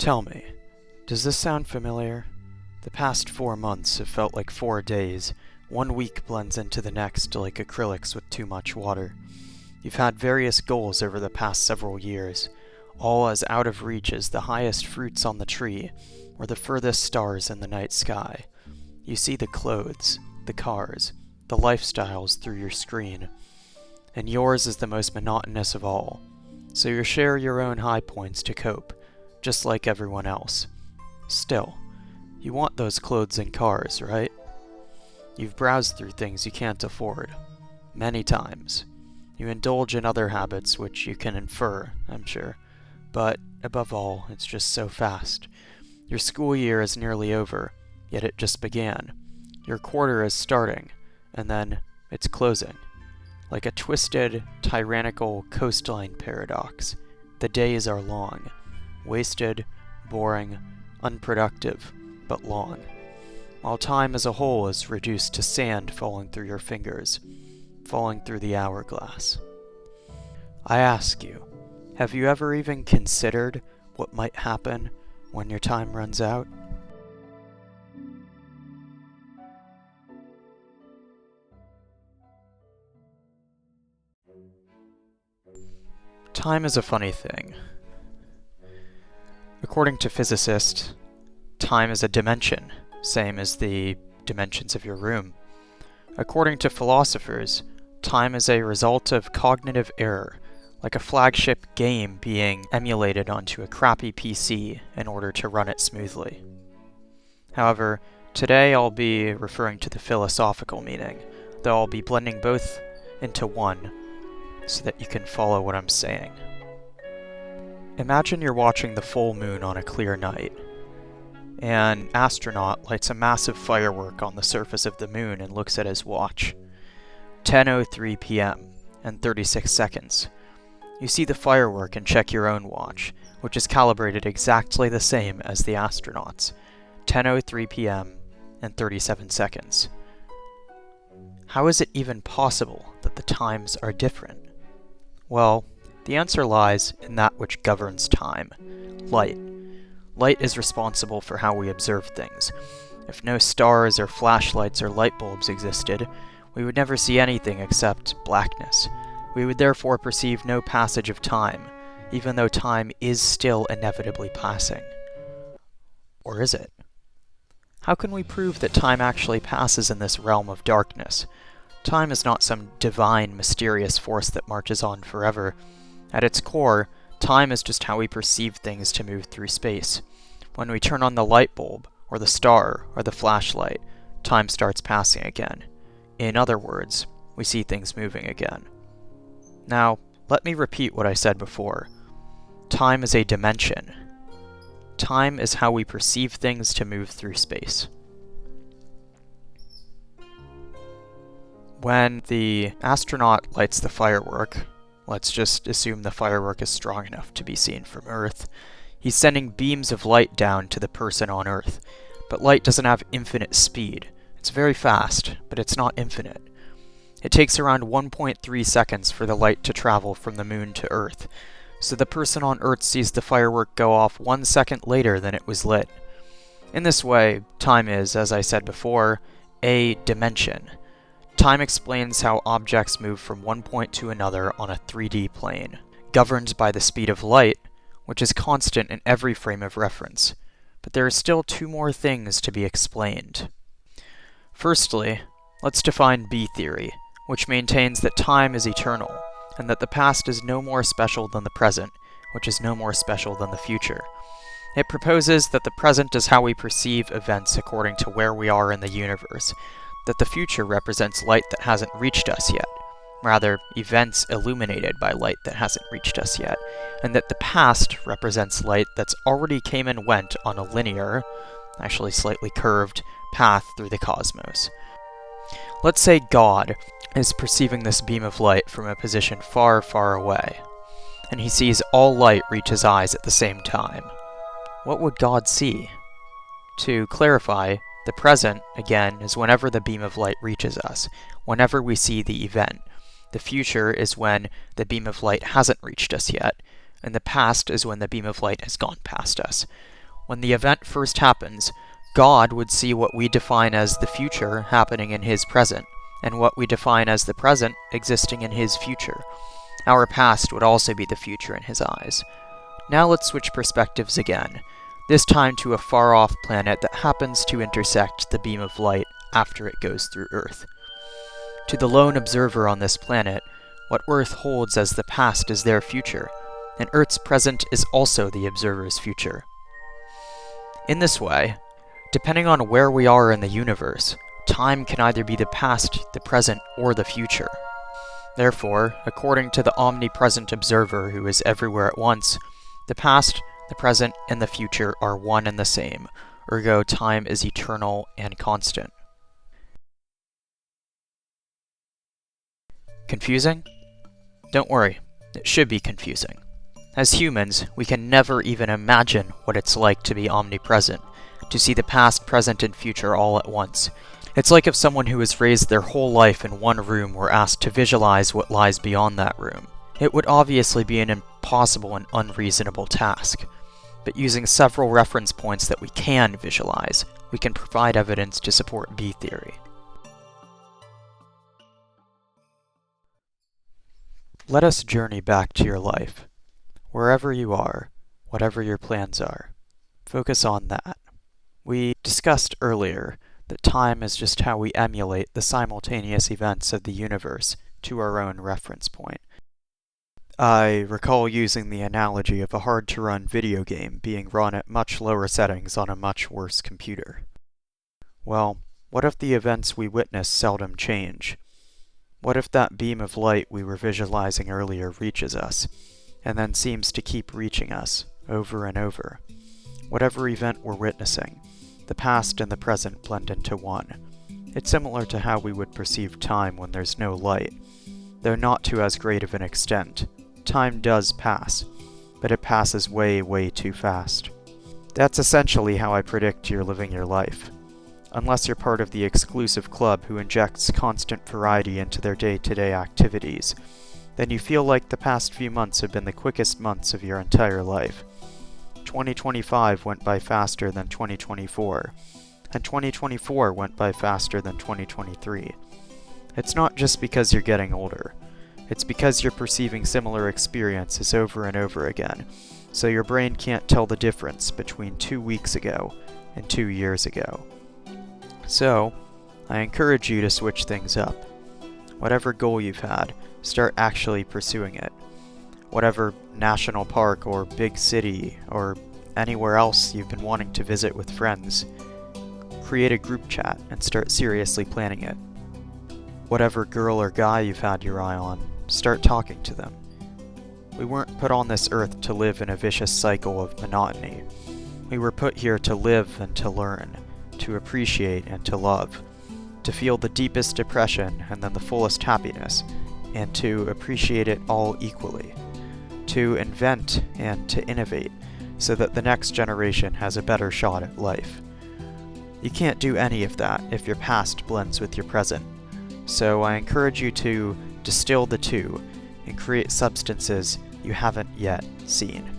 Tell me, does this sound familiar? The past 4 months have felt like 4 days. 1 week blends into the next like acrylics with too much water. You've had various goals over the past several years, all as out of reach as the highest fruits on the tree or the furthest stars in the night sky. You see the clothes, the cars, the lifestyles through your screen, and yours is the most monotonous of all. So you share your own high points to cope, just like everyone else. Still, you want those clothes and cars, right? You've browsed through things you can't afford, many times. You indulge in other habits which you can infer, I'm sure. But, above all, it's just so fast. Your school year is nearly over, yet it just began. Your quarter is starting, and then it's closing. Like a twisted, tyrannical coastline paradox, the days are long. Wasted, boring, unproductive, but long. While time as a whole is reduced to sand falling through your fingers, falling through the hourglass. I ask you, have you ever even considered what might happen when your time runs out? Time is a funny thing. According to physicists, time is a dimension, same as the dimensions of your room. According to philosophers, time is a result of cognitive error, like a flagship game being emulated onto a crappy PC in order to run it smoothly. However, today I'll be referring to the philosophical meaning, though I'll be blending both into one so that you can follow what I'm saying. Imagine you're watching the full moon on a clear night. An astronaut lights a massive firework on the surface of the moon and looks at his watch. 10:03 p.m. and 36 seconds. You see the firework and check your own watch, which is calibrated exactly the same as the astronaut's. 10:03 p.m. and 37 seconds. How is it even possible that the times are different? Well, the answer lies in that which governs time: light. Light is responsible for how we observe things. If no stars or flashlights or light bulbs existed, we would never see anything except blackness. We would therefore perceive no passage of time, even though time is still inevitably passing. Or is it? How can we prove that time actually passes in this realm of darkness? Time is not some divine, mysterious force that marches on forever. At its core, time is just how we perceive things to move through space. When we turn on the light bulb, or the star, or the flashlight, time starts passing again. In other words, we see things moving again. Now, let me repeat what I said before. Time is a dimension. Time is how we perceive things to move through space. When the astronaut lights the firework, let's just assume the firework is strong enough to be seen from Earth, he's sending beams of light down to the person on Earth. But light doesn't have infinite speed. It's very fast, but it's not infinite. It takes around 1.3 seconds for the light to travel from the moon to Earth, so the person on Earth sees the firework go off 1 second later than it was lit. In this way, time is, as I said before, a dimension. Time explains how objects move from one point to another on a 3D plane, governed by the speed of light, which is constant in every frame of reference. But there are still 2 more things to be explained. Firstly, let's define B-theory, which maintains that time is eternal, and that the past is no more special than the present, which is no more special than the future. It proposes that the present is how we perceive events according to where we are in the universe, that the future represents light that hasn't reached us yet, rather, events illuminated by light that hasn't reached us yet, and that the past represents light that's already came and went on a linear, actually slightly curved, path through the cosmos. Let's say God is perceiving this beam of light from a position far, far away, and he sees all light reach his eyes at the same time. What would God see? To clarify, the present, again, is whenever the beam of light reaches us, whenever we see the event. The future is when the beam of light hasn't reached us yet, and the past is when the beam of light has gone past us. When the event first happens, God would see what we define as the future happening in his present, and what we define as the present existing in his future. Our past would also be the future in his eyes. Now let's switch perspectives again, this time to a far-off planet that happens to intersect the beam of light after it goes through Earth. To the lone observer on this planet, what Earth holds as the past is their future, and Earth's present is also the observer's future. In this way, depending on where we are in the universe, time can either be the past, the present, or the future. Therefore, according to the omnipresent observer who is everywhere at once, the past, the present, and the future are one and the same, ergo time is eternal and constant. Confusing? Don't worry, it should be confusing. As humans, we can never even imagine what it's like to be omnipresent, to see the past, present, and future all at once. It's like if someone who has raised their whole life in one room were asked to visualize what lies beyond that room. It would obviously be an impossible and unreasonable task. But using several reference points that we can visualize, we can provide evidence to support B theory. Let us journey back to your life. Wherever you are, whatever your plans are, focus on that. We discussed earlier that time is just how we emulate the simultaneous events of the universe to our own reference point. I recall using the analogy of a hard-to-run video game being run at much lower settings on a much worse computer. Well, what if the events we witness seldom change? What if that beam of light we were visualizing earlier reaches us, and then seems to keep reaching us, over and over? Whatever event we're witnessing, the past and the present blend into one. It's similar to how we would perceive time when there's no light, though not to as great of an extent. Time does pass, but it passes way, way too fast. That's essentially how I predict you're living your life. Unless you're part of the exclusive club who injects constant variety into their day-to-day activities, then you feel like the past few months have been the quickest months of your entire life. 2025 went by faster than 2024, and 2024 went by faster than 2023. It's not just because you're getting older. It's because you're perceiving similar experiences over and over again, so your brain can't tell the difference between 2 weeks ago and 2 years ago. So, I encourage you to switch things up. Whatever goal you've had, start actually pursuing it. Whatever national park or big city or anywhere else you've been wanting to visit with friends, create a group chat and start seriously planning it. Whatever girl or guy you've had your eye on, start talking to them. We weren't put on this earth to live in a vicious cycle of monotony. We were put here to live and to learn, to appreciate and to love, to feel the deepest depression and then the fullest happiness, and to appreciate it all equally, to invent and to innovate so that the next generation has a better shot at life. You can't do any of that if your past blends with your present, so I encourage you to distill the two and create substances you haven't yet seen.